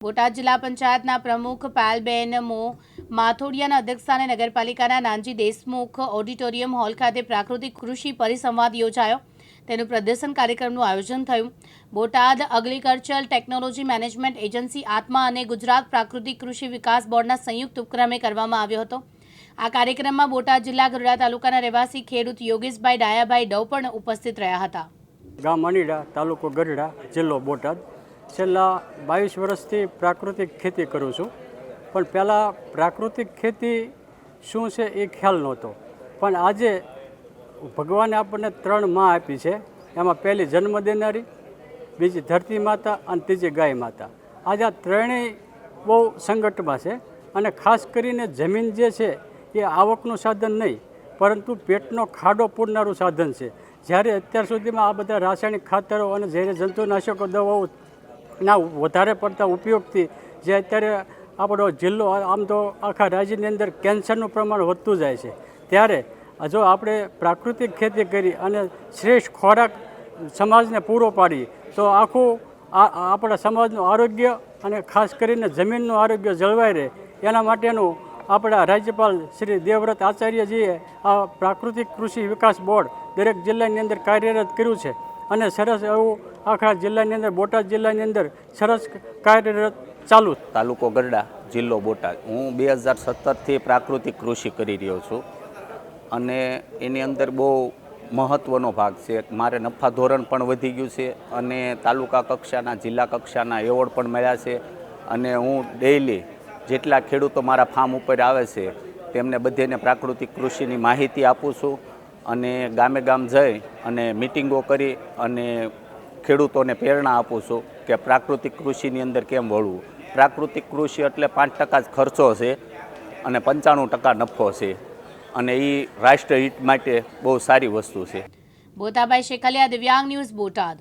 બોટાદ જિલ્લા પંચાયતના પ્રમુખ પાયલબેન માથોડિયાના અધ્યક્ષસ્થાને નગરપાલિકાના નાનજી દેશમુખ ઓડિટોરિયમ હોલ ખાતે પ્રાકૃતિક કૃષિ પરિસંવાદ યોજાયો. તેનું પ્રદર્શન કાર્યક્રમનું આયોજન થયું. Botad agricultural technology management agency આત્મા અને ગુજરાત પ્રાકૃતિક કૃષિ વિકાસ બોર્ડના સંયુક્ત ઉપક્રમે કરવામાં આવ્યો હતો. આ કાર્યક્રમમાં બોટાદ જિલ્લા ગઢડા તાલુકાના રહેવાસી ખેડૂત યોગેશભાઈ ડાયાભાઈ ડવ પણ ઉપસ્થિત રહ્યા હતા. ગામ અનીડા, તાલુકો ગઢડા, જિલ્લો બોટાદ. છેલ્લા 22 વર્ષથી પ્રાકૃતિક ખેતી કરું છું. પણ પહેલાં પ્રાકૃતિક ખેતી શું છે એ ખ્યાલ નહોતો. પણ આજે ભગવાને આપણને 3 માં આપી છે. એમાં પહેલી જન્મ દેનારી, બીજી ધરતી માતા અને ત્રીજી ગાય માતા. આજે આ ત્રણેય બહુ સંકટમાં છે. અને ખાસ કરીને જમીન જે છે એ આવકનું સાધન નહીં, પરંતુ પેટનો ખાડો પૂરનારું સાધન છે. જ્યારે અત્યાર સુધીમાં આ બધા રાસાયણિક ખાતરો અને ઝેરી જંતુનાશકો દવાઓ ના વધારે પડતા ઉપયોગથી જે અત્યારે આપણો જિલ્લો આમ તો આખા રાજ્યની અંદર કેન્સરનું પ્રમાણ વધતું જાય છે. ત્યારે જો આપણે પ્રાકૃતિક ખેતી કરી અને શ્રેષ્ઠ ખોરાક સમાજને પૂરો પાડીએ તો આખું આપણા સમાજનું આરોગ્ય અને ખાસ કરીને જમીનનું આરોગ્ય જળવાઈ રહે. એના માટેનું આપણા રાજ્યપાલ શ્રી દેવવ્રત આચાર્યજીએ આ પ્રાકૃતિક કૃષિ વિકાસ બોર્ડ દરેક જિલ્લાની અંદર કાર્યરત કર્યું છે. અને સરસ એવું આખા જિલ્લાની અંદર, બોટાદ જિલ્લાની અંદર સરસ કાર્યરત ચાલુ. તાલુકો ગઢડા, જિલ્લો બોટાદ. હું 2017થી પ્રાકૃતિક કૃષિ કરી રહ્યો છું અને એની અંદર બહુ મહત્ત્વનો ભાગ છે. મારે નફા ધોરણ પણ વધી ગયું છે અને તાલુકા કક્ષાના, જિલ્લા કક્ષાના એવોર્ડ પણ મળ્યા છે. અને હું ડેઈલી જેટલા ખેડૂતો મારા ફાર્મ ઉપર આવે છે તેમને બધેને પ્રાકૃતિક કૃષિની માહિતી આપું છું અને ગામે ગામ જઈ અને મિટિંગો કરી અને ખેડૂતોને પ્રેરણા આપું છું કે પ્રાકૃતિક કૃષિની અંદર કેમ વળવું. પ્રાકૃતિક કૃષિ એટલે 5% જ ખર્ચો છે અને 95% નફો છે અને એ રાષ્ટ્રહિત માટે બહુ સારી વસ્તુ છે. બોતાભાઈ શેખલિયા, દિવ્યાંગ ન્યૂઝ, બોટાદ.